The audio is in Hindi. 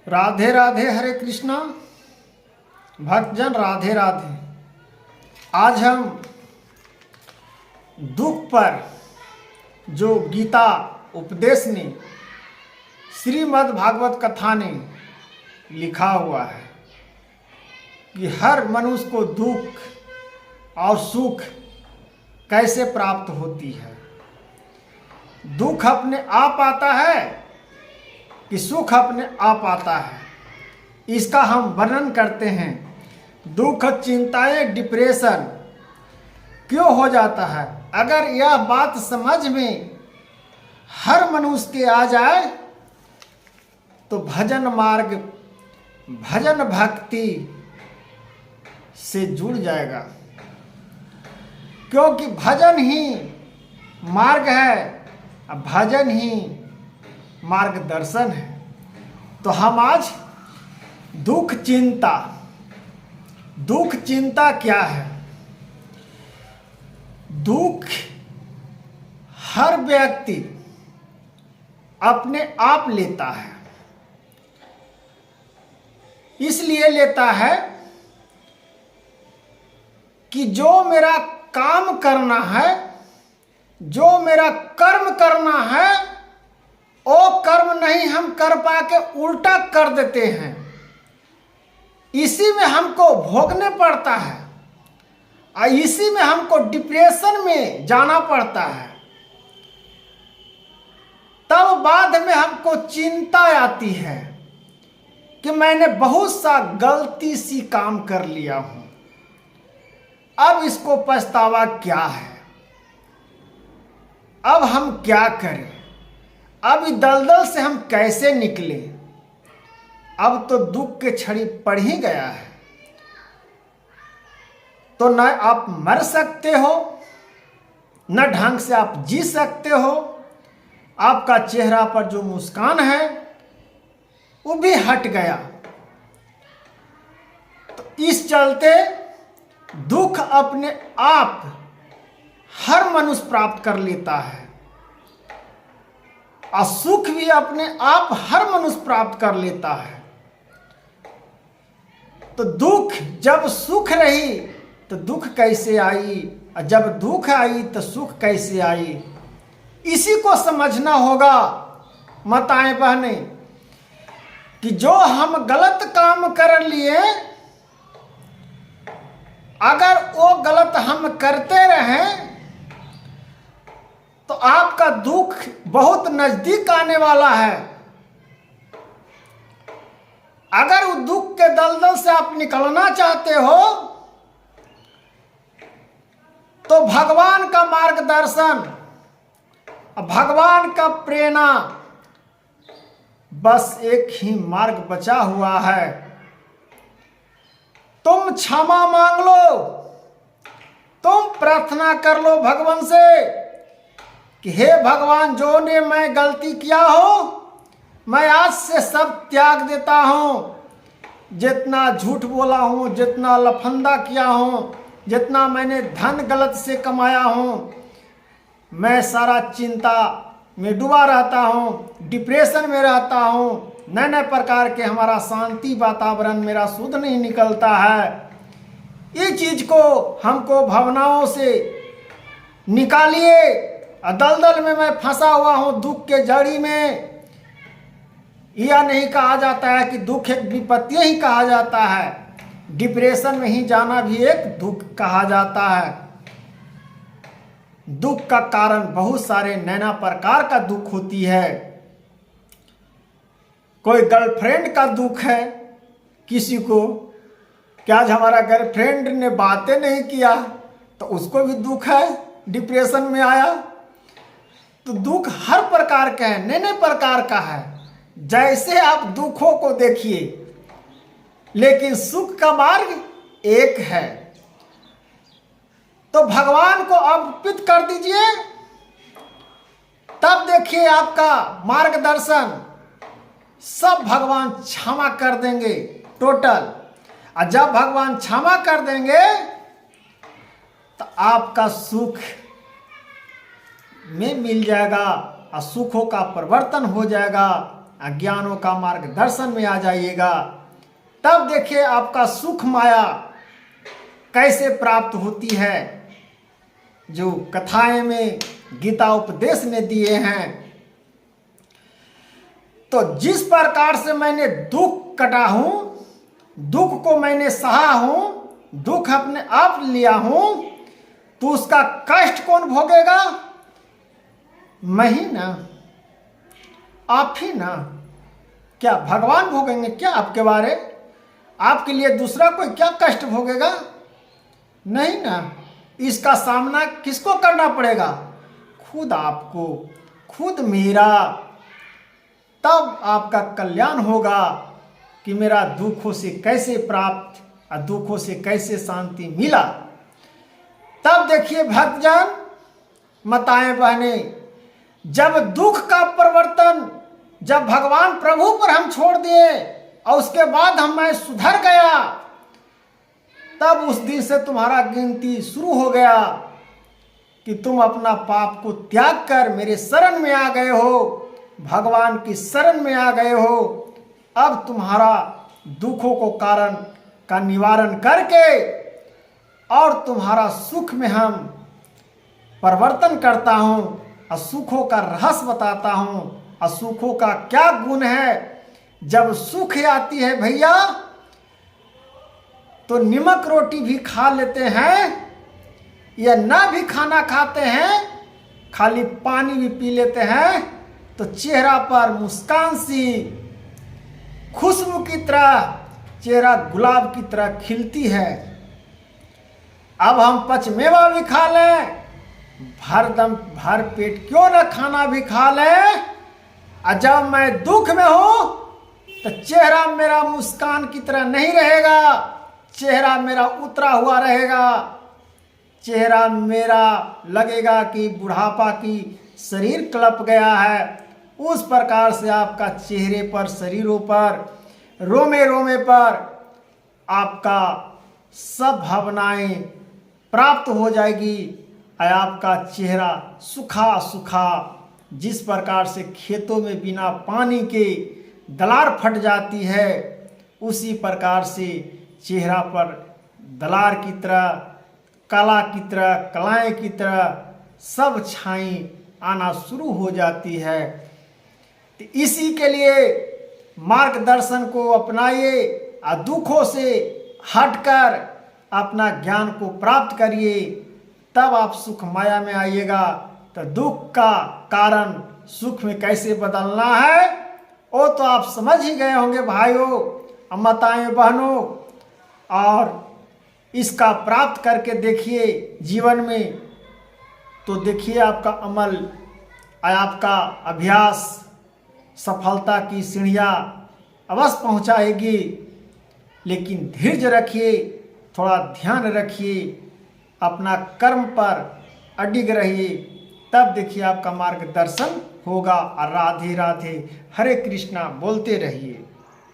राधे राधे, हरे कृष्णा। भक्तजन राधे राधे। आज हम दुख पर जो गीता उपदेश ने, श्रीमद् भागवत कथा ने लिखा हुआ है कि हर मनुष्य को दुख और सुख कैसे प्राप्त होती है। दुख अपने आप आता है कि सुख अपने आप आता है, इसका हम वर्णन करते हैं। दुख, चिंताएं, डिप्रेशन क्यों हो जाता है? अगर यह बात समझ में हर मनुष्य के आ जाए तो भजन मार्ग, भजन भक्ति से जुड़ जाएगा, क्योंकि भजन ही मार्ग है, भजन ही मार्गदर्शन है। तो हम आज दुख चिंता क्या है? दुख हर व्यक्ति अपने आप लेता है। इसलिए लेता है कि जो मेरा काम करना है, जो मेरा कर्म करना है, वो कर्म नहीं हम कर पाके उल्टा कर देते हैं। इसी में हमको भोगने पड़ता है और इसी में हमको डिप्रेशन में जाना पड़ता है। तब बाद में हमको चिंता आती है कि मैंने बहुत सा गलती सी काम कर लिया हूं, अब इसको पछतावा क्या है, अब हम क्या करें, अब इस दलदल से हम कैसे निकले? अब तो दुख के छड़ी पड़ ही गया है। तो न आप मर सकते हो, न ढंग से आप जी सकते हो, आपका चेहरा पर जो मुस्कान है वो भी हट गया। तो इस चलते दुख अपने आप हर मनुष्य प्राप्त कर लेता है और सुख भी अपने आप हर मनुष्य प्राप्त कर लेता है। तो दुख जब सुख रही तो दुख कैसे आई, और जब दुख आई तो सुख कैसे आई? इसी को समझना होगा माताएं बहने, कि जो हम गलत काम कर लिए, अगर वो गलत हम करते रहें तो आपका दुख बहुत नजदीक आने वाला है। अगर उस दुख के दलदल से आप निकलना चाहते हो तो भगवान का मार्गदर्शन, भगवान का प्रेरणा, बस एक ही मार्ग बचा हुआ है। तुम क्षमा मांग लो, तुम प्रार्थना कर लो भगवान से कि हे भगवान, जो ने मैं गलती किया हो मैं आज से सब त्याग देता हूँ। जितना झूठ बोला हूँ, जितना लफंदा किया हूँ, जितना मैंने धन गलत से कमाया हूँ, मैं सारा चिंता में डूबा रहता हूँ, डिप्रेशन में रहता हूँ, नए नए प्रकार के हमारा शांति वातावरण मेरा शुद्ध नहीं निकलता है। ये चीज को हमको भावनाओं से निकालिए। दलदल में मैं फंसा हुआ हूँ, दुख के जड़ी में। यह नहीं कहा जाता है कि दुख एक विपत्ति ही कहा जाता है, डिप्रेशन में ही जाना भी एक दुख कहा जाता है। दुख का कारण बहुत सारे नाना प्रकार का दुख होती है। कोई गर्लफ्रेंड का दुख है किसी को, क्या आज हमारा गर्लफ्रेंड ने बातें नहीं किया तो उसको भी दुख है, डिप्रेशन में आया। तो दुख हर प्रकार का है, नए नए प्रकार का है। जैसे आप दुखों को देखिए, लेकिन सुख का मार्ग एक है। तो भगवान को अर्पित कर दीजिए, तब देखिए आपका मार्गदर्शन सब भगवान क्षमा कर देंगे टोटल। और जब भगवान क्षमा कर देंगे तो आपका सुख में मिल जाएगा और सुखों का परिवर्तन हो जाएगा। अज्ञानों का मार्गदर्शन में आ जाइएगा। तब देखिए आपका सुख माया कैसे प्राप्त होती है, जो कथाएं में गीता उपदेश ने दिए हैं। तो जिस प्रकार से मैंने दुख कटा हूं, दुख को मैंने सहा हूं, दुख अपने आप लिया हूं, तो उसका कष्ट कौन भोगेगा? मैं ही ना, आप ही ना। क्या भगवान भोगेंगे क्या आपके बारे? आपके लिए दूसरा कोई क्या कष्ट भोगेगा? नहीं ना। इसका सामना किसको करना पड़ेगा? खुद आपको, खुद मेरा। तब आपका कल्याण होगा कि मेरा दुखों से कैसे प्राप्त और दुखों से कैसे शांति मिला। तब देखिए भक्तजन, माताएं बहनें, जब दुख का परिवर्तन जब भगवान प्रभु पर हम छोड़ दिए और उसके बाद मैं सुधर गया, तब उस दिन से तुम्हारा गिनती शुरू हो गया कि तुम अपना पाप को त्याग कर मेरे शरण में आ गए हो, भगवान की शरण में आ गए हो। अब तुम्हारा दुखों को कारण का निवारण करके और तुम्हारा सुख में हम परिवर्तन करता हूँ और सुखों का रहस्य बताता हूँ। और सुखों का क्या गुण है? जब सुख आती है भैया, तो नमक रोटी भी खा लेते हैं या ना भी खाना खाते हैं, खाली पानी भी पी लेते हैं, तो चेहरा पर मुस्कान सी खुशबू की तरह चेहरा गुलाब की तरह खिलती है। अब हम पचमेवा भी खा लें, भर पेट क्यों ना खाना भी खा लें, और जब मैं दुख में हूं तो चेहरा मेरा मुस्कान की तरह नहीं रहेगा, चेहरा मेरा उतरा हुआ रहेगा। चेहरा मेरा लगेगा कि बुढ़ापा की शरीर कलप गया है। उस प्रकार से आपका चेहरे पर, शरीरों पर, रोमे रोमे पर आपका सब भावनाएं प्राप्त हो जाएगी और आपका चेहरा सूखा सूखा, जिस प्रकार से खेतों में बिना पानी के दलार फट जाती है, उसी प्रकार से चेहरा पर दलार की तरह, कला की तरह, कलाएं की तरह सब छाई आना शुरू हो जाती है। तो इसी के लिए मार्गदर्शन को अपनाइए और दुखों से हटकर अपना ज्ञान को प्राप्त करिए, तब आप सुख माया में आइएगा। तो दुख का कारण सुख में कैसे बदलना है वो तो आप समझ ही गए होंगे भाइयों, माताएं बहनों। और इसका प्राप्त करके देखिए जीवन में, तो देखिए आपका अमल, आपका अभ्यास सफलता की सीढ़ियाँ अवश्य पहुंचाएगी। लेकिन धैर्य रखिए, थोड़ा ध्यान रखिए, अपना कर्म पर अडिग रहिए, तब देखिए आपका मार्गदर्शन होगा। और राधे राधे, हरे कृष्णा बोलते रहिए।